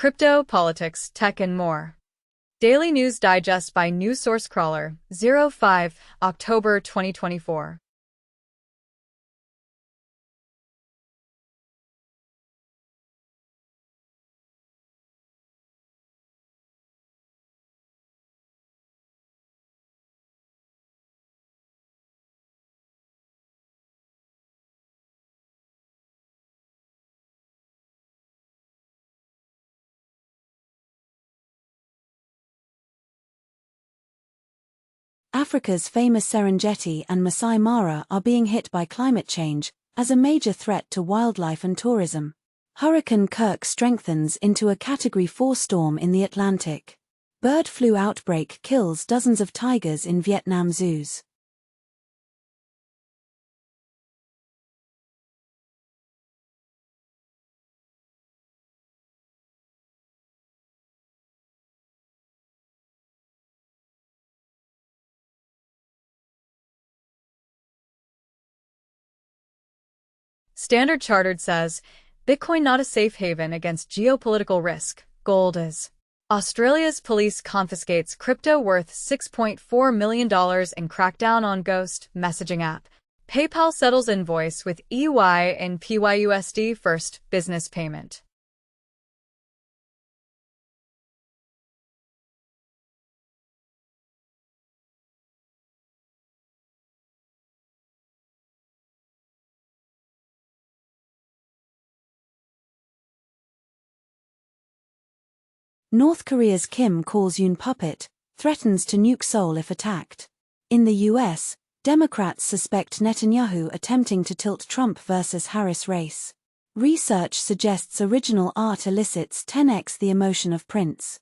crypto, politics, tech, and more. Daily News Digest by News Source Crawler, 05, October 2024. Africa's famous Serengeti and Masai Mara are being hit by climate change as a major threat to wildlife and tourism. Hurricane Kirk strengthens into a Category 4 storm in the Atlantic. Bird flu outbreak kills dozens of tigers in Vietnam zoos. Standard Chartered says, Bitcoin not a safe haven against geopolitical risk, gold is. Australia's police confiscates crypto worth $6.4 million in crackdown on ghost messaging app. PayPal settles invoice with EY in PYUSD first business payment. North Korea's Kim calls Yoon puppet, threatens to nuke Seoul if attacked. In the US, Democrats suspect Netanyahu attempting to tilt Trump versus Harris race. Research suggests original art elicits 10x the emotion of prints.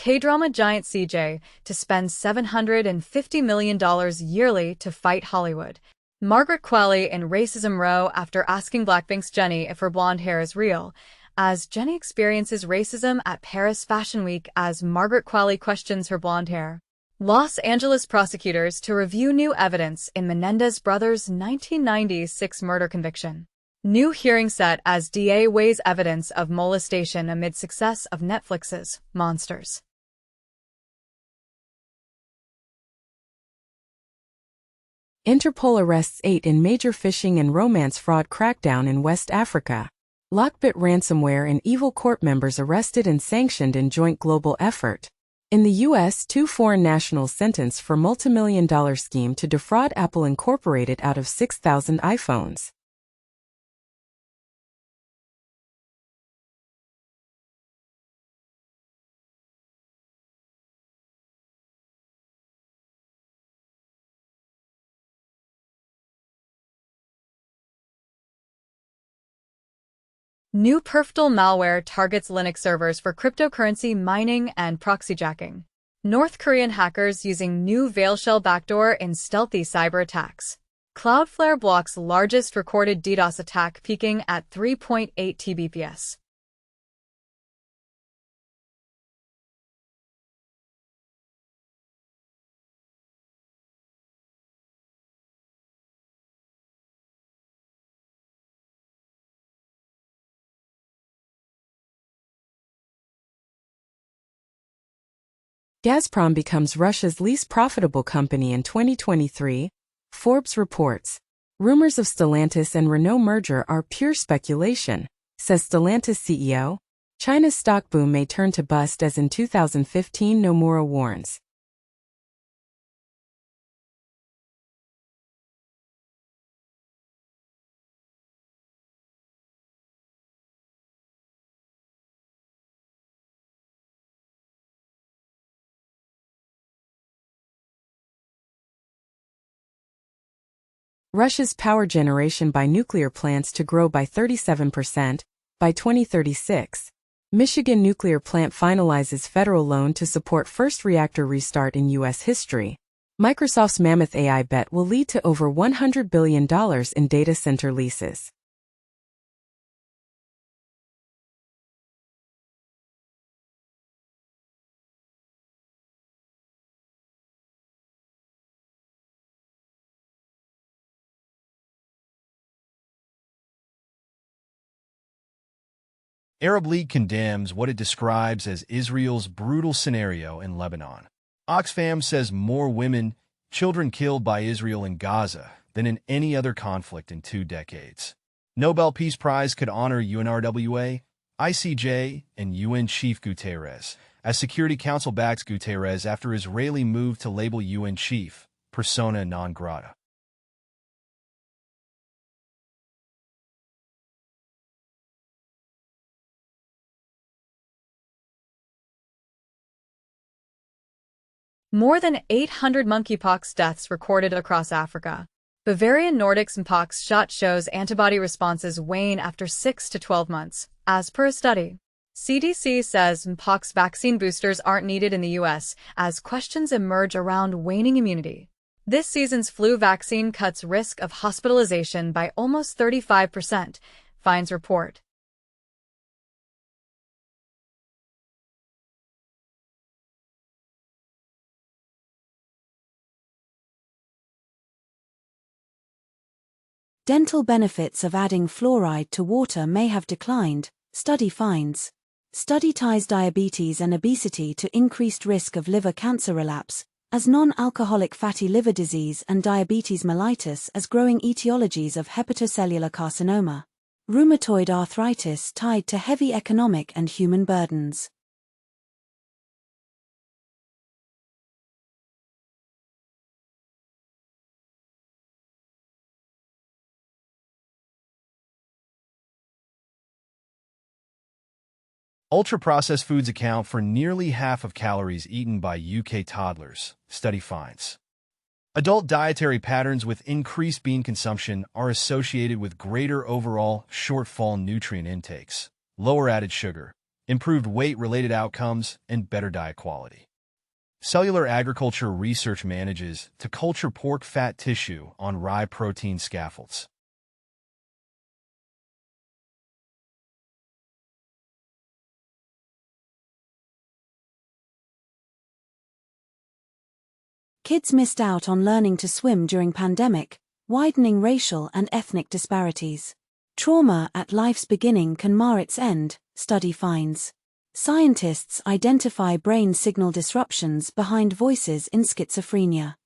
K-drama giant CJ to spend $750 million yearly to fight Hollywood. Margaret Qualley in Racism Row after asking Blackpink's Jennie if her blonde hair is real, as Jennie experiences racism at Paris Fashion Week as Margaret Qualley questions her blonde hair. Los Angeles prosecutors to review new evidence in Menendez brothers' 1996 murder conviction. New hearing set as DA weighs evidence of molestation amid success of Netflix's Monsters. Interpol arrests 8 in major phishing and romance fraud crackdown in West Africa. Lockbit ransomware and evil court members arrested and sanctioned in joint global effort. In the U.S., 2 foreign nationals sentenced for multimillion-dollar scheme to defraud Apple Incorporated out of 6,000 iPhones. New Perfdol malware targets Linux servers for cryptocurrency mining and proxyjacking. North Korean hackers using new Veilshell backdoor in stealthy cyber attacks. Cloudflare blocks largest recorded DDoS attack peaking at 3.8 Tbps. Gazprom becomes Russia's least profitable company in 2023, Forbes reports. Rumors of Stellantis and Renault merger are pure speculation, says Stellantis CEO. China's stock boom may turn to bust as in 2015, Nomura warns. Russia's power generation by nuclear plants to grow by 37% by 2036. Michigan nuclear plant finalizes federal loan to support first reactor restart in U.S. history. Microsoft's mammoth AI bet will lead to over $100 billion in data center leases. Arab League condemns what it describes as Israel's brutal scenario in Lebanon. Oxfam says more women, children killed by Israel in Gaza than in any other conflict in 2 decades. Nobel Peace Prize could honor UNRWA, ICJ, and UN Chief Guterres, as Security Council backs Guterres after Israeli move to label UN chief persona non grata. More than 800 monkeypox deaths recorded across Africa. Bavarian Nordics mpox shot shows antibody responses wane after 6 to 12 months, as per a study. CDC says mpox vaccine boosters aren't needed in the U.S. as questions emerge around waning immunity. This season's flu vaccine cuts risk of hospitalization by almost 35%, finds report. Dental benefits of adding fluoride to water may have declined, study finds. Study ties diabetes and obesity to increased risk of liver cancer relapse, as non-alcoholic fatty liver disease and diabetes mellitus as growing etiologies of hepatocellular carcinoma. Rheumatoid arthritis tied to heavy economic and human burdens. Ultra-processed foods account for nearly half of calories eaten by UK toddlers, study finds. Adult dietary patterns with increased bean consumption are associated with greater overall shortfall nutrient intakes, lower added sugar, improved weight-related outcomes, and better diet quality. Cellular agriculture research manages to culture pork fat tissue on rye protein scaffolds. Kids missed out on learning to swim during pandemic, widening racial and ethnic disparities. Trauma at life's beginning can mar its end, study finds. Scientists identify brain signal disruptions behind voices in schizophrenia.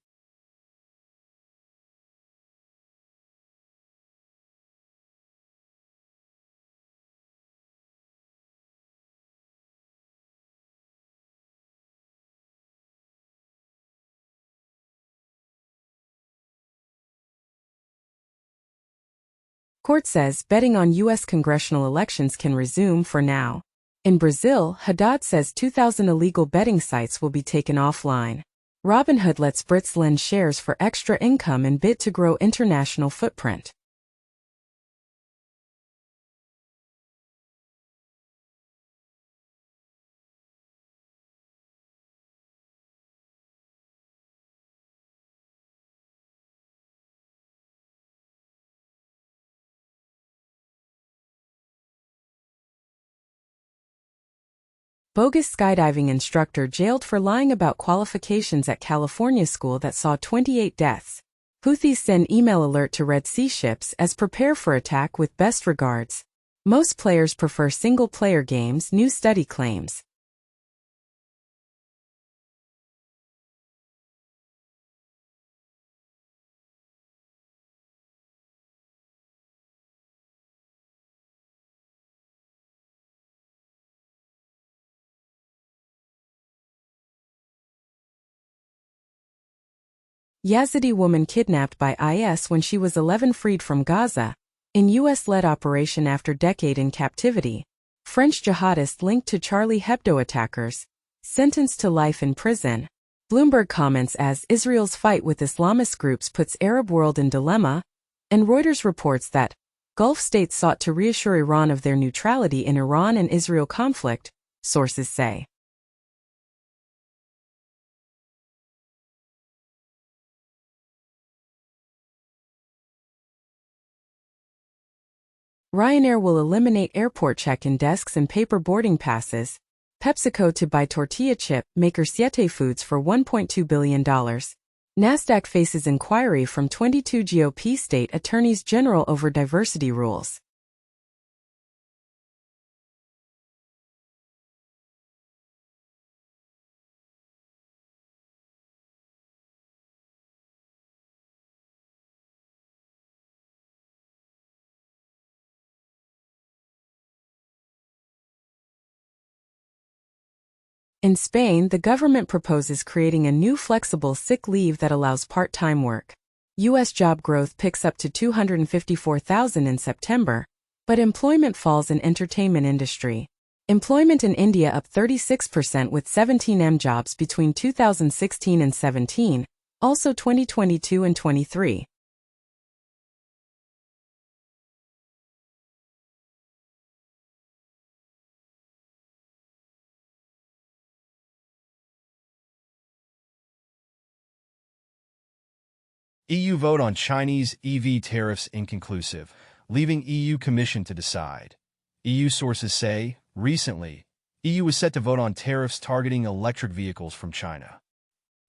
Court says betting on U.S. congressional elections can resume for now. In Brazil, Haddad says 2,000 illegal betting sites will be taken offline. Robinhood lets Brits lend shares for extra income and bid to grow international footprint. Bogus skydiving instructor jailed for lying about qualifications at California school that saw 28 deaths. Houthis send email alert to Red Sea ships as prepare for attack with best regards. Most players prefer single-player games, new study claims. Yazidi woman kidnapped by IS when she was 11 freed from Gaza. In U.S.-led operation after decade in captivity. French jihadist linked to Charlie Hebdo attackers. Sentenced to life in prison. Bloomberg comments as Israel's fight with Islamist groups puts Arab world in dilemma. And Reuters reports that Gulf states sought to reassure Iran of their neutrality in Iran and Israel conflict, sources say. Ryanair will eliminate airport check-in desks and paper boarding passes. PepsiCo to buy tortilla chip maker Siete Foods for $1.2 billion. NASDAQ faces inquiry from 22 GOP state attorneys general over diversity rules. In Spain, the government proposes creating a new flexible sick leave that allows part-time work. U.S. job growth picks up to 254,000 in September, but employment falls in entertainment industry. Employment in India up 36% with 17 jobs between 2016 and 17, also 2022 and 23. EU vote on Chinese EV tariffs inconclusive, leaving EU Commission to decide. EU sources say, recently, EU was set to vote on tariffs targeting electric vehicles from China.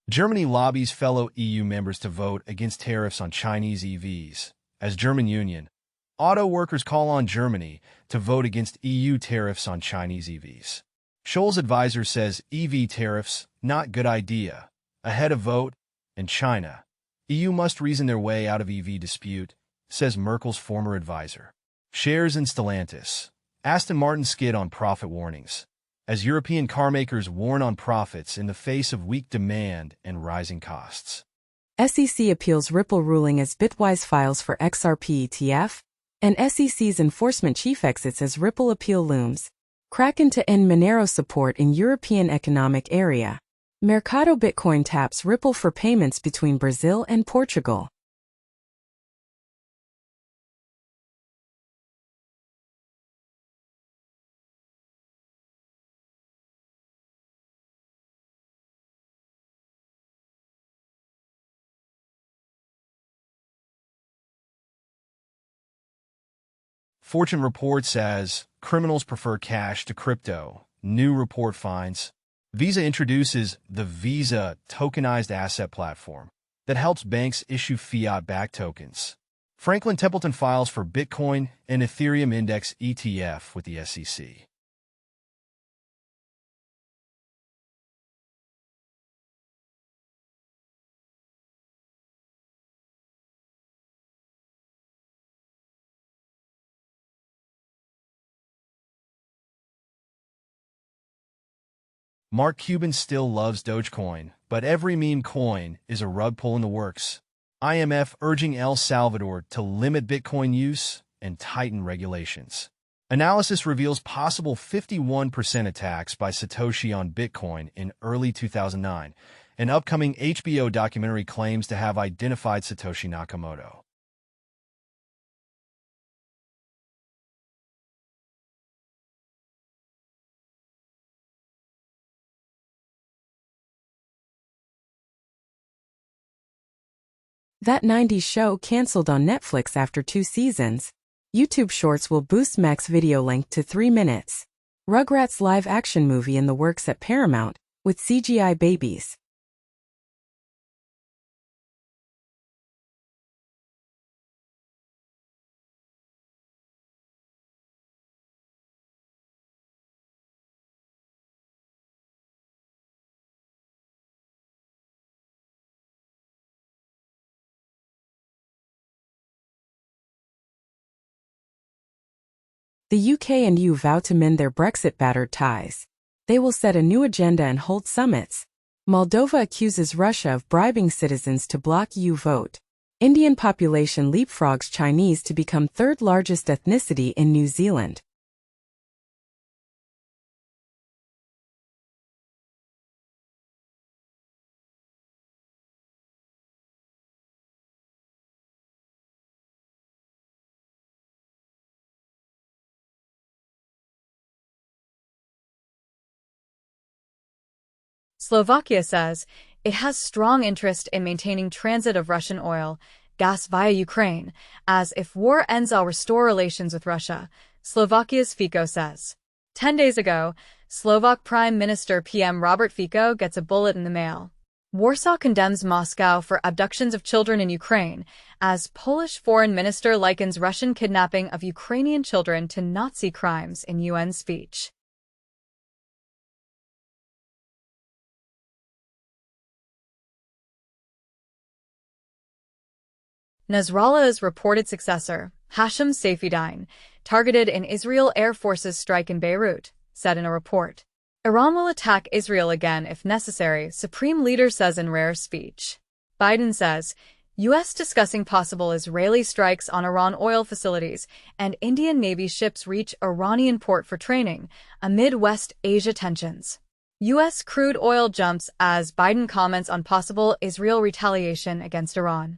Germany lobbies fellow EU members to vote against tariffs on Chinese EVs. As German union, auto workers call on Germany to vote against EU tariffs on Chinese EVs. Scholz advisor says EV tariffs, not good idea. Ahead of vote, in China, EU must reason their way out of EV dispute, says Merkel's former advisor. Shares in Stellantis. Aston Martin skid on profit warnings, as European carmakers warn on profits in the face of weak demand and rising costs. SEC appeals Ripple ruling as Bitwise files for XRP ETF, and SEC's enforcement chief exits as Ripple appeal looms. Kraken to end Monero support in European Economic Area. Mercado Bitcoin taps Ripple for payments between Brazil and Portugal. Fortune reports as criminals prefer cash to crypto. New report finds Visa introduces the Visa tokenized asset platform that helps banks issue fiat-backed tokens. Franklin Templeton files for Bitcoin and Ethereum Index ETF with the SEC. Mark Cuban still loves Dogecoin, but every meme coin is a rug pull in the works. IMF urging El Salvador to limit Bitcoin use and tighten regulations. Analysis reveals possible 51% attacks by Satoshi on Bitcoin in early 2009. An upcoming HBO documentary claims to have identified Satoshi Nakamoto. That 90s show canceled on Netflix after 2 seasons. YouTube Shorts will boost max video length to 3 minutes. Rugrats live-action movie in the works at Paramount, with CGI babies. The UK and EU vow to mend their Brexit-battered ties. They will set a new agenda and hold summits. Moldova accuses Russia of bribing citizens to block EU vote. Indian population leapfrogs Chinese to become third largest ethnicity in New Zealand. Slovakia says it has strong interest in maintaining transit of Russian oil, gas via Ukraine, as if war ends I'll restore relations with Russia, Slovakia's Fico says. 10 days ago, Slovak Prime Minister PM Robert Fico gets a bullet in the mail. Warsaw condemns Moscow for abductions of children in Ukraine, as Polish Foreign Minister likens Russian kidnapping of Ukrainian children to Nazi crimes in UN speech. Nasrallah's reported successor, Hashem Safieddine, targeted in Israel Air Force's strike in Beirut, said in a report. Iran will attack Israel again if necessary, Supreme Leader says in rare speech. Biden says, U.S. discussing possible Israeli strikes on Iran oil facilities, and Indian Navy ships reach Iranian port for training, amid West Asia tensions. U.S. crude oil jumps as Biden comments on possible Israel retaliation against Iran.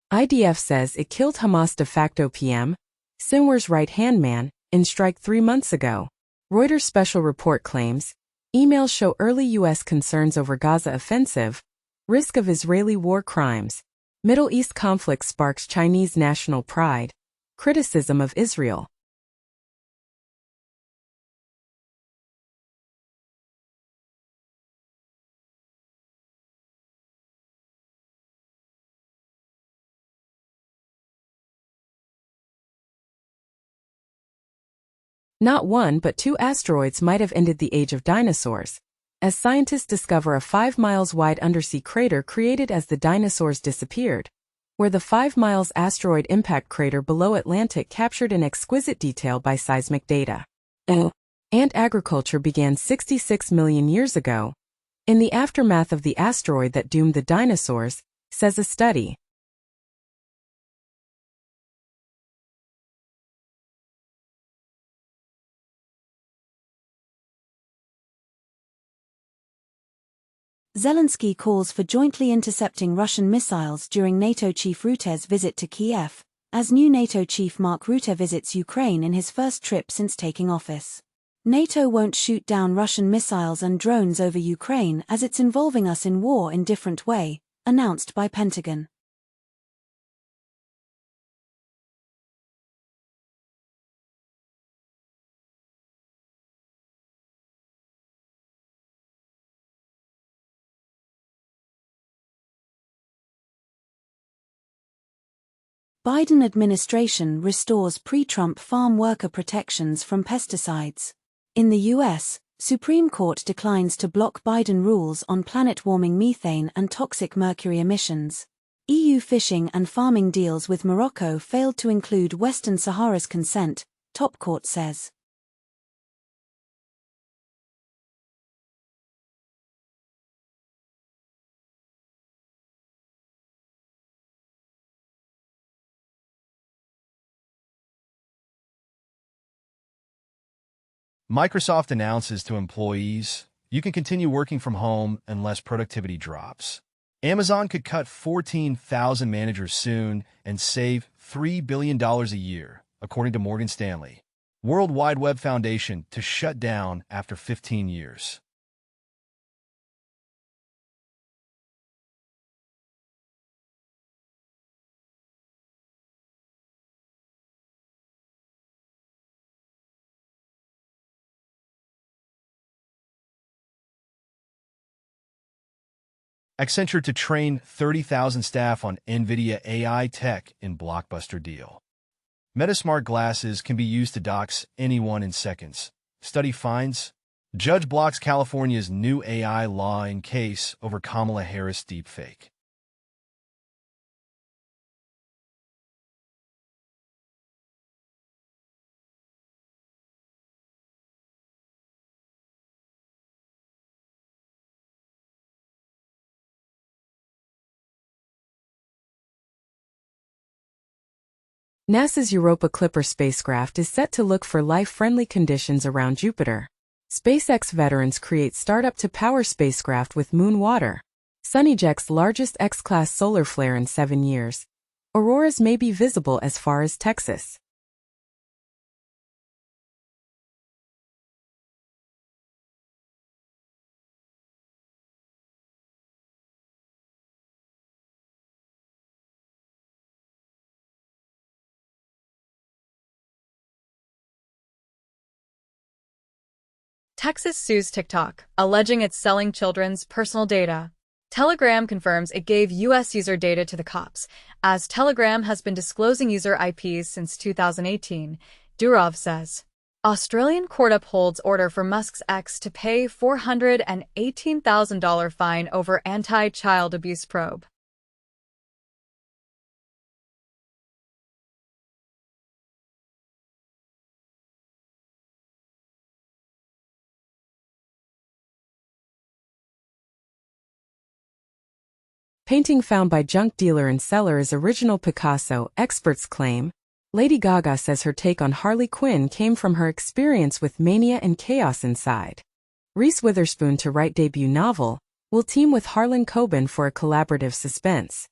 IDF says it killed Hamas de facto PM, Sinwar's right-hand man, in strike 3 months ago. Reuters special report claims, emails show early U.S. concerns over Gaza offensive, risk of Israeli war crimes, Middle East conflict sparks Chinese national pride, criticism of Israel. Not one but two asteroids might have ended the age of dinosaurs, as scientists discover a 5 miles wide undersea crater created as the dinosaurs disappeared, where the 5 miles asteroid impact crater below Atlantic captured in exquisite detail by seismic data. And agriculture began 66 million years ago, in the aftermath of the asteroid that doomed the dinosaurs, says a study. Zelensky calls for jointly intercepting Russian missiles during NATO chief Rutte's visit to Kiev, as new NATO chief Mark Rutte visits Ukraine in his first trip since taking office. NATO won't shoot down Russian missiles and drones over Ukraine as it's involving us in war in different way, announced by Pentagon. Biden administration restores pre-Trump farm worker protections from pesticides. In the U.S., Supreme Court declines to block Biden rules on planet-warming methane and toxic mercury emissions. EU fishing and farming deals with Morocco failed to include Western Sahara's consent, top court says. Microsoft announces to employees, you can continue working from home unless productivity drops. Amazon could cut 14,000 managers soon and save $3 billion a year, according to Morgan Stanley. World Wide Web Foundation to shut down after 15 years. Accenture to train 30,000 staff on NVIDIA AI tech in blockbuster deal. Meta smart glasses can be used to dox anyone in seconds. Study finds, judge blocks California's new AI law in case over Kamala Harris deepfake. NASA's Europa Clipper spacecraft is set to look for life-friendly conditions around Jupiter. SpaceX veterans create startup-to-power spacecraft with moon water. Sun ejects largest X-class solar flare in 7 years. Auroras may be visible as far as Texas. Texas sues TikTok, alleging it's selling children's personal data. Telegram confirms it gave U.S. user data to the cops, as Telegram has been disclosing user IPs since 2018, Durov says. Australian court upholds order for Musk's ex to pay $418,000 fine over anti-child abuse probe. Painting found by junk dealer and seller is original Picasso, experts claim. Lady Gaga says her take on Harley Quinn came from her experience with mania and chaos inside. Reese Witherspoon to write debut novel, will team with Harlan Coben for a collaborative suspense.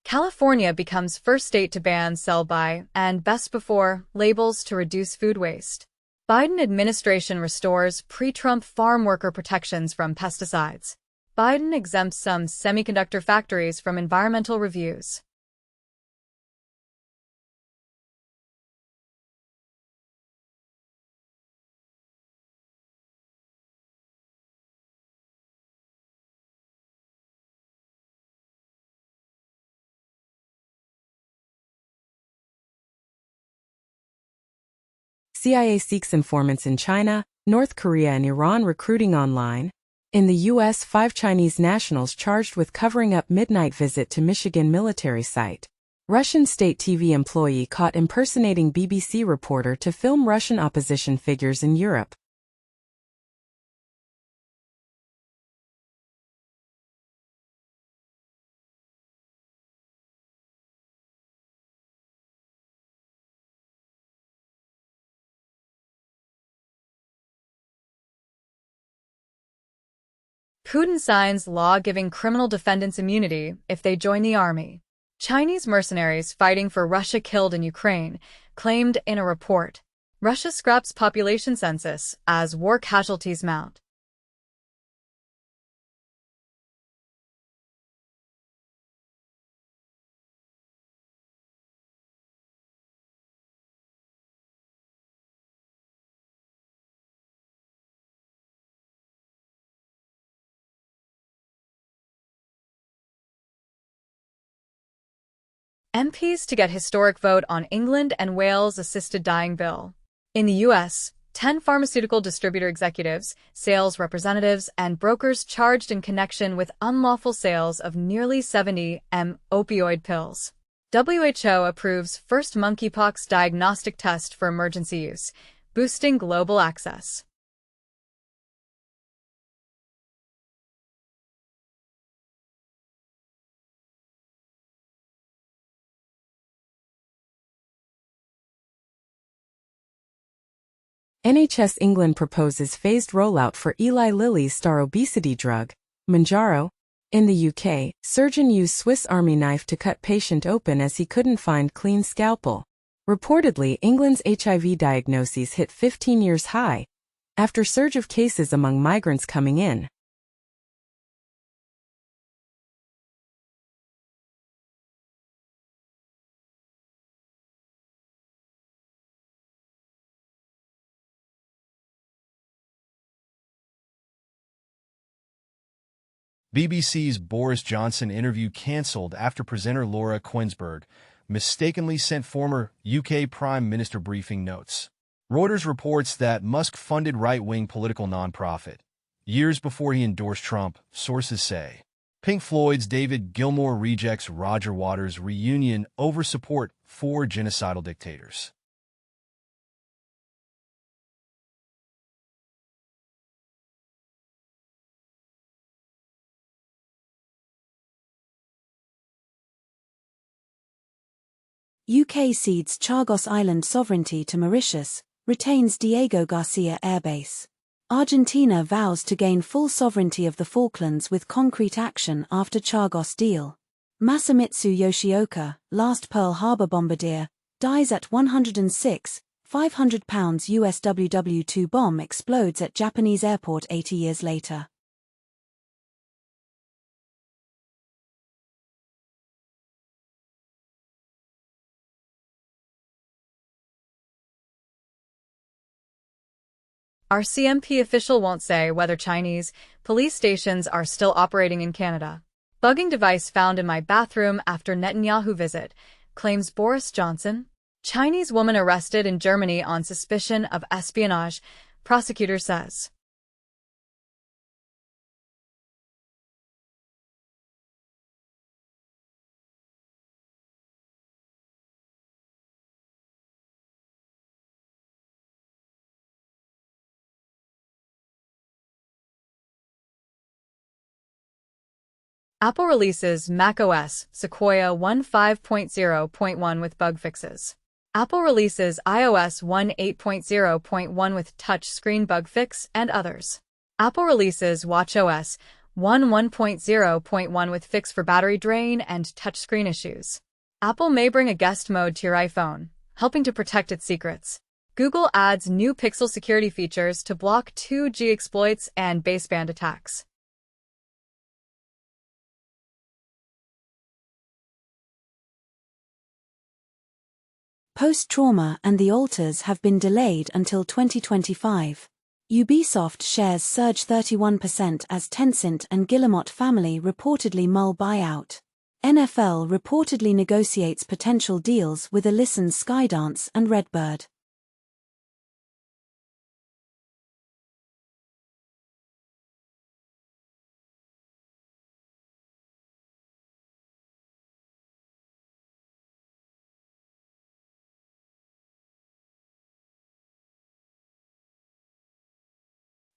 California becomes first state to ban sell-by and best-before labels to reduce food waste. Biden administration restores pre-Trump farm worker protections from pesticides. Biden exempts some semiconductor factories from environmental reviews. CIA seeks informants in China, North Korea and Iran recruiting online. In the U.S., 5 Chinese nationals charged with covering up midnight visit to Michigan military site. Russian state TV employee caught impersonating BBC reporter to film Russian opposition figures in Europe. Putin signs law giving criminal defendants immunity if they join the army. Chinese mercenaries fighting for Russia killed in Ukraine, claimed in a report. Russia scraps population census as war casualties mount. MPs to get historic vote on England and Wales assisted dying bill. In the U.S., 10 pharmaceutical distributor executives, sales representatives, and brokers charged in connection with unlawful sales of nearly 70 opioid pills. WHO approves first monkeypox diagnostic test for emergency use, boosting global access. NHS England proposes phased rollout for Eli Lilly's star obesity drug, Mounjaro. In the UK, surgeon used Swiss Army knife to cut patient open as he couldn't find clean scalpel. Reportedly, England's HIV diagnoses hit 15 years high, after surge of cases among migrants coming in. BBC's Boris Johnson interview cancelled after presenter Laura Quinsberg mistakenly sent former UK Prime Minister briefing notes. Reuters reports that Musk funded right-wing political nonprofit years before he endorsed Trump, sources say. Pink Floyd's David Gilmour rejects Roger Waters' reunion over support for genocidal dictators. UK cedes Chagos Island sovereignty to Mauritius, retains Diego Garcia Air Base. Argentina vows to gain full sovereignty of the Falklands with concrete action after Chagos deal. Masamitsu Yoshioka, last Pearl Harbor bombardier, dies at 106, 500 pounds US WW-2 bomb explodes at Japanese airport 80 years later. Our CMP official won't say whether Chinese police stations are still operating in Canada. Bugging device found in my bathroom after Netanyahu visit, claims Boris Johnson. Chinese woman arrested in Germany on suspicion of espionage, prosecutor says. Apple releases macOS Sequoia 1.5.0.1 with bug fixes. Apple releases iOS 1.8.0.1 with touchscreen bug fix and others. Apple releases watchOS 1.0.1 with fix for battery drain and touchscreen issues. Apple may bring a guest mode to your iPhone, helping to protect its secrets. Google adds new Pixel security features to block 2G exploits and baseband attacks. Post-Trauma and The Alters have been delayed until 2025. Ubisoft shares surge 31% as Tencent and Guillemot family reportedly mull buyout. NFL reportedly negotiates potential deals with Alyson Skydance and Redbird.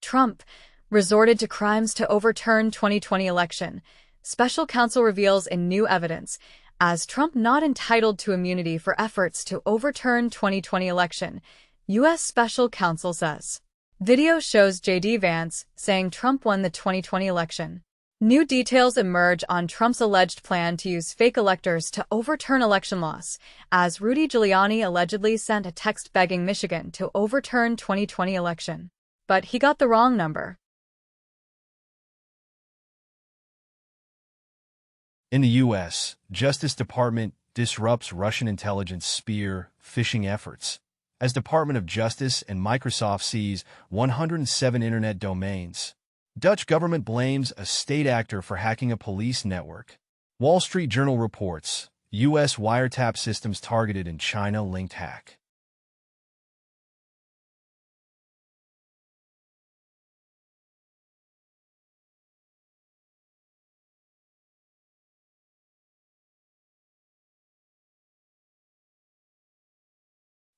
Trump resorted to crimes to overturn 2020 election. Special counsel reveals in new evidence, as Trump not entitled to immunity for efforts to overturn 2020 election, U.S. special counsel says. Video shows J.D. Vance saying Trump won the 2020 election. New details emerge on Trump's alleged plan to use fake electors to overturn election loss, as Rudy Giuliani allegedly sent a text begging Michigan to overturn 2020 election. But he got the wrong number. In the U.S., Justice Department disrupts Russian intelligence spear phishing efforts, as Department of Justice and Microsoft seize 107 internet domains. Dutch government blames a state actor for hacking a police network. Wall Street Journal reports, U.S. wiretap systems targeted in China-linked hack.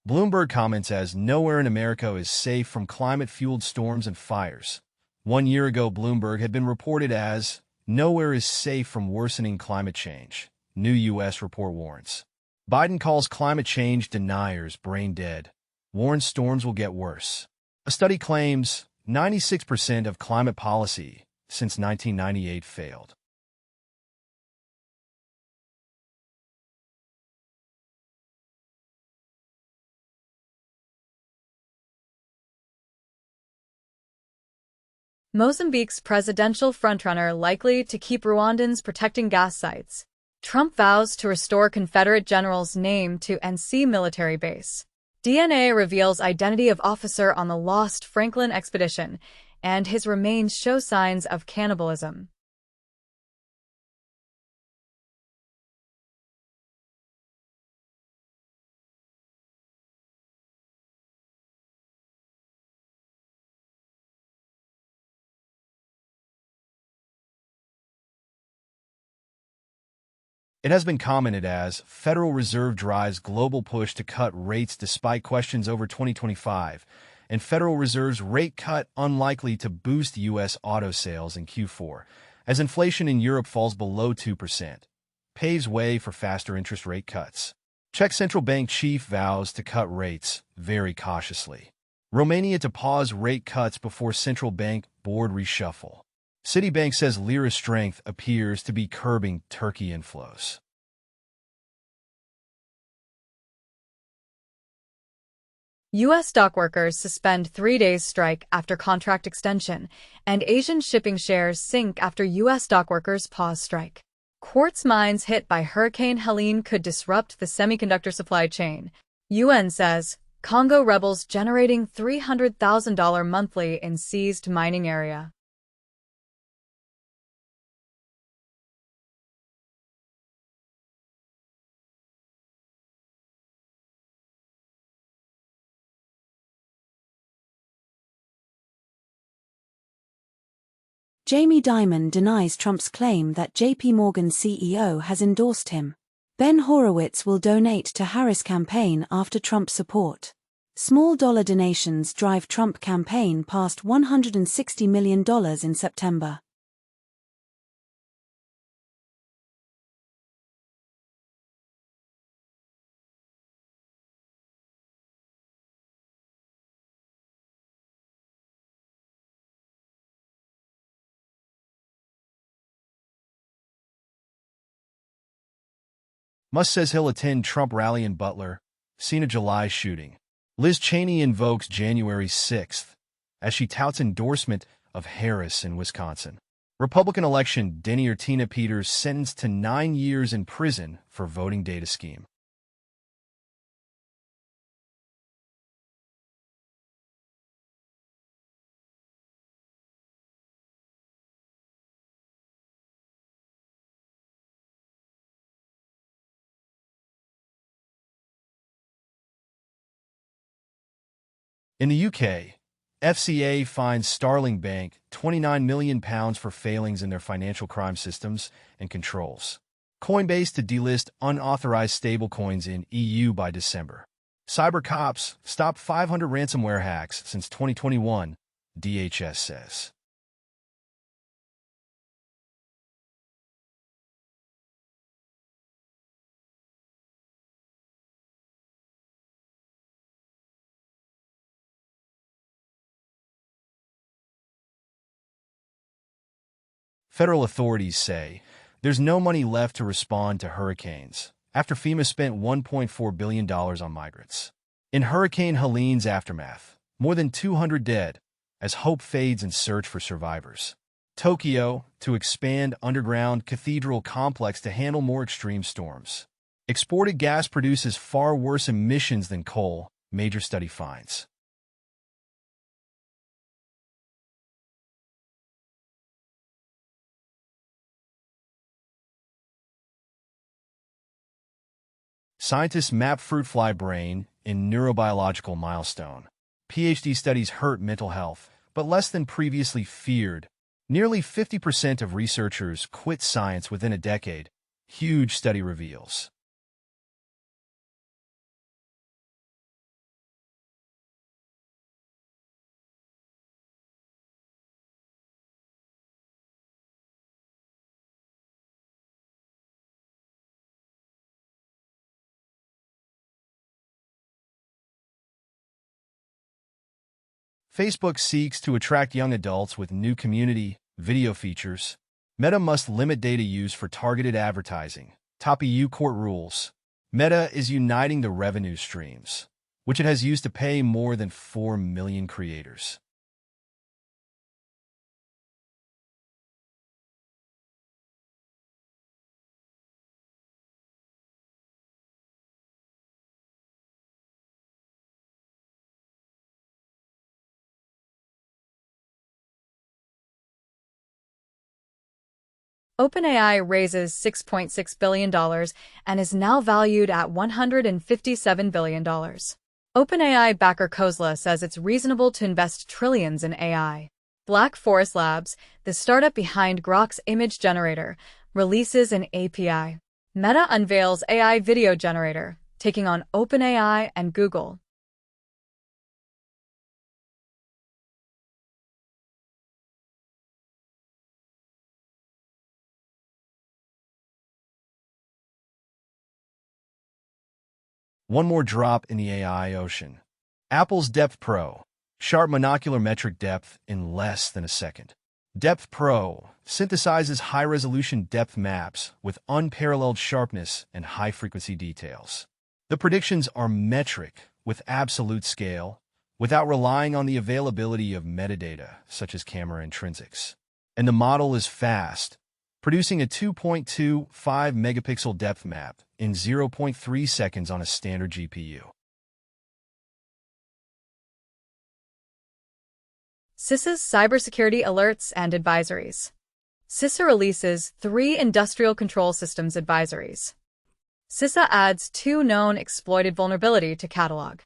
Bloomberg comments as nowhere in America is safe from climate-fueled storms and fires. 1 year ago, Bloomberg had been reported as nowhere is safe from worsening climate change. New U.S. report warns. Biden calls climate change deniers brain dead. Warns storms will get worse. A study claims 96% of climate policy since 1998 failed. Mozambique's presidential frontrunner likely to keep Rwandans protecting gas sites. Trump vows to restore Confederate general's name to NC military base. DNA reveals identity of officer on the lost Franklin expedition, and his remains show signs of cannibalism. It has been commented as Federal Reserve drives global push to cut rates despite questions over 2025, and Federal Reserve's rate cut unlikely to boost U.S. auto sales in Q4, as inflation in Europe falls below 2%, paves way for faster interest rate cuts. Czech central bank chief vows to cut rates very cautiously. Romania to pause rate cuts before central bank board reshuffle. Citibank says lira strength appears to be curbing Turkey inflows. U.S. dock workers suspend 3 days strike after contract extension, and Asian shipping shares sink after U.S. dock workers pause strike. Quartz mines hit by Hurricane Helene could disrupt the semiconductor supply chain. UN says Congo rebels generating $300,000 monthly in seized mining area. Jamie Dimon denies Trump's claim that JP Morgan CEO has endorsed him. Ben Horowitz will donate to Harris campaign after Trump support. Small dollar donations drive Trump campaign past $160 million in September. Musk says he'll attend Trump rally in Butler, scene of July shooting. Liz Cheney invokes January 6th as she touts endorsement of Harris in Wisconsin. Republican election, Denny Tina Peters sentenced to 9 years in prison for voting data scheme. In the UK, FCA fines Starling Bank £29 million for failings in their financial crime systems and controls. Coinbase to delist unauthorized stablecoins in EU by December. Cyber cops stopped 500 ransomware hacks since 2021, DHS says. Federal authorities say there's no money left to respond to hurricanes after FEMA spent $1.4 billion on migrants. In Hurricane Helene's aftermath, more than 200 dead as hope fades in search for survivors. Tokyo to expand underground cathedral complex to handle more extreme storms. Exported gas produces far worse emissions than coal, major study finds. Scientists map fruit fly brain in neurobiological milestone. PhD studies hurt mental health, but less than previously feared. Nearly 50% of researchers quit science within a decade. Huge study reveals. Facebook seeks to attract young adults with new community video features. Meta must limit data use for targeted advertising. Top EU court rules. Meta is uniting the revenue streams, which it has used to pay more than 4 million creators. OpenAI raises $6.6 billion and is now valued at $157 billion. OpenAI backer Khosla says it's reasonable to invest trillions in AI. Black Forest Labs, the startup behind Grok's image generator, releases an API. Meta unveils AI video generator, taking on OpenAI and Google. One more drop in the AI ocean. Apple's Depth Pro. Sharp monocular metric depth in less than a second. Depth Pro synthesizes high-resolution depth maps with unparalleled sharpness and high-frequency details. The predictions are metric with absolute scale, without relying on the availability of metadata, such as camera intrinsics. And the model is fast, producing a 2.25 megapixel depth map in 0.3 seconds on a standard GPU. CISA's cybersecurity alerts and advisories. CISA releases 3 industrial control systems advisories. CISA adds 2 known exploited vulnerability to catalog.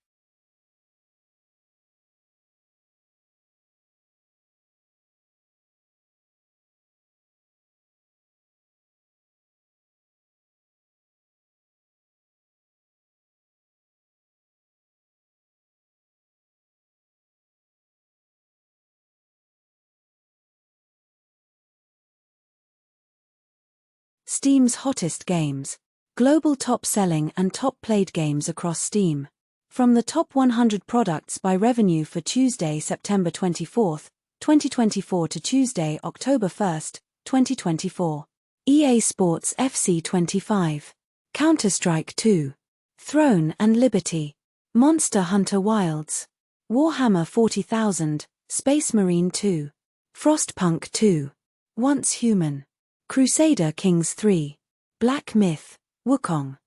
Steam's hottest games. Global top-selling and top-played games across Steam. From the top 100 products by revenue for Tuesday, September 24, 2024 to Tuesday, October 1, 2024. EA Sports FC 25. Counter-Strike 2. Throne and Liberty. Monster Hunter Wilds. Warhammer 40,000, Space Marine 2. Frostpunk 2. Once Human. Crusader Kings 3. Black Myth, Wukong.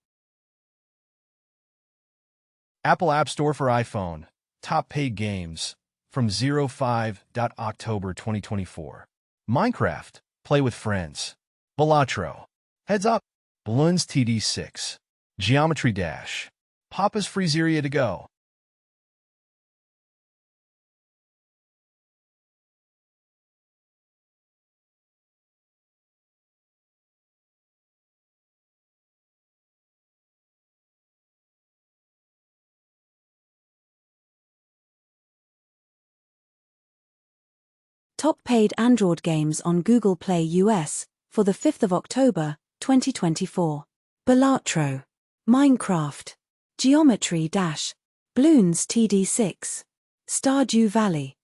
Apple App Store for iPhone. Top paid games. From 05. October 2024. Minecraft. Play with friends. Balatro. Heads Up. Balloons TD6. Geometry Dash. Papa's Freezeria to go. Top paid Android games on Google Play US for the 5th of October, 2024. Balatro. Minecraft. Geometry Dash. Balloons TD6. Stardew Valley.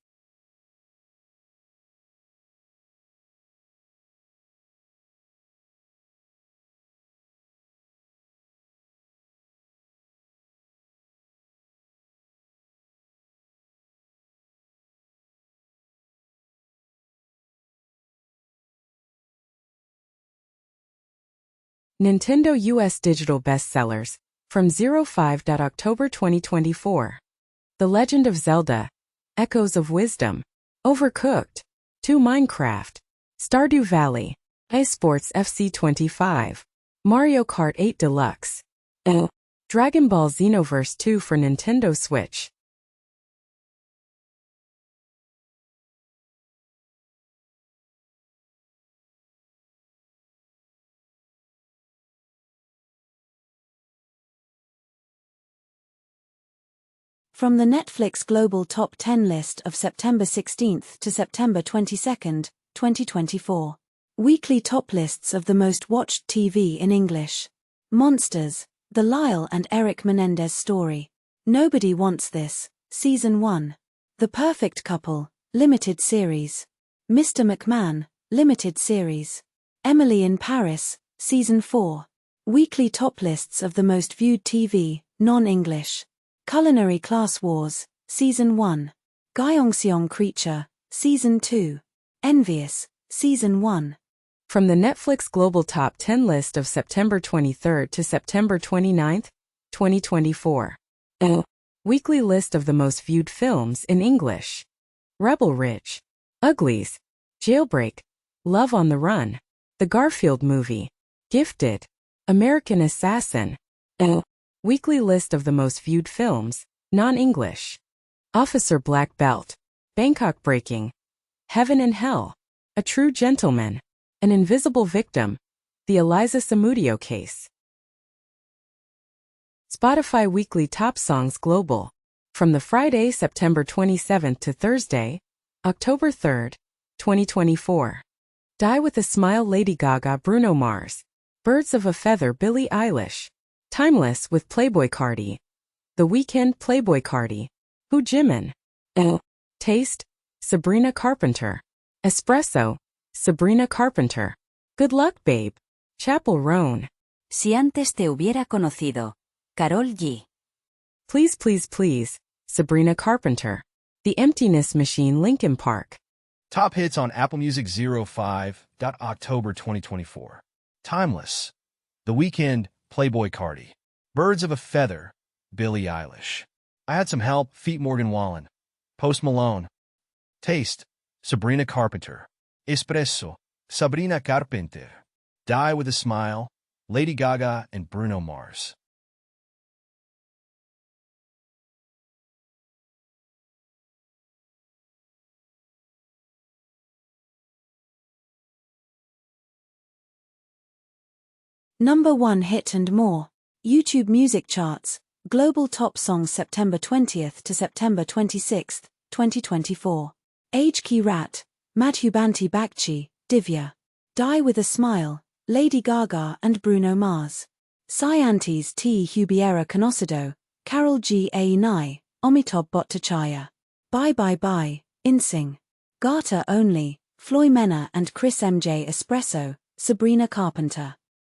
Nintendo US Digital Bestsellers, from 05. October 2024. The Legend of Zelda, Echoes of Wisdom, Overcooked, 2 Minecraft, Stardew Valley, iSports FC 25, Mario Kart 8 Deluxe, and Dragon Ball Xenoverse 2 for Nintendo Switch. From the Netflix Global Top 10 list of September 16 to September 22, 2024. Weekly top lists of the most watched TV in English. Monsters, The Lyle and Eric Menendez Story. Nobody Wants This, Season 1. The Perfect Couple, Limited Series. Mr. McMahon, Limited Series. Emily in Paris, Season 4. Weekly top lists of the most viewed TV, non-English. Culinary Class Wars, Season 1. Gyeongseong Creature, Season 2. Envious, Season 1. From the Netflix Global Top 10 list of September 23 to September 29, 2024. Weekly list of the most viewed films in English. Rebel Ridge, Uglies, Jailbreak, Love on the Run, The Garfield Movie, Gifted, American Assassin. Weekly list of the most viewed films, non-English. Officer Black Belt, Bangkok Breaking, Heaven and Hell, A True Gentleman, An Invisible Victim, The Eliza Samudio Case. Spotify Weekly Top Songs Global. From the Friday, September 27 to Thursday, October 3, 2024. Die with a Smile Lady Gaga Bruno Mars. Birds of a Feather Billie Eilish. Timeless with Playboi Carti. The Weeknd Playboi Carti. Who Jimin. Taste, Sabrina Carpenter. Espresso, Sabrina Carpenter. Good Luck Babe, Chapel Roan. Si antes te hubiera conocido. Karol G. Please Please Please, Sabrina Carpenter. The Emptiness Machine Linkin Park. Top hits on Apple Music 05. October 2024. Timeless. The Weeknd, Playboi Carti. Birds of a Feather, Billie Eilish. I Had Some Help, Feat Morgan Wallen. Post Malone. Taste, Sabrina Carpenter. Espresso, Sabrina Carpenter. Die with a Smile, Lady Gaga and Bruno Mars. Number 1 hit and more. YouTube Music Charts. Global Top Songs September 20th to September 26th, 2024. Age Key Rat, Madhubanti Bakshi, Divya. Die with a Smile, Lady Gaga and Bruno Mars. Sciantes T. Hubiera Conocido, Karol G. A. Nai, Amitabh Bhattacharya. Bye Bye Bye, Insing. Garter Only, Floy Mena and Chris MJ Espresso, Sabrina Carpenter.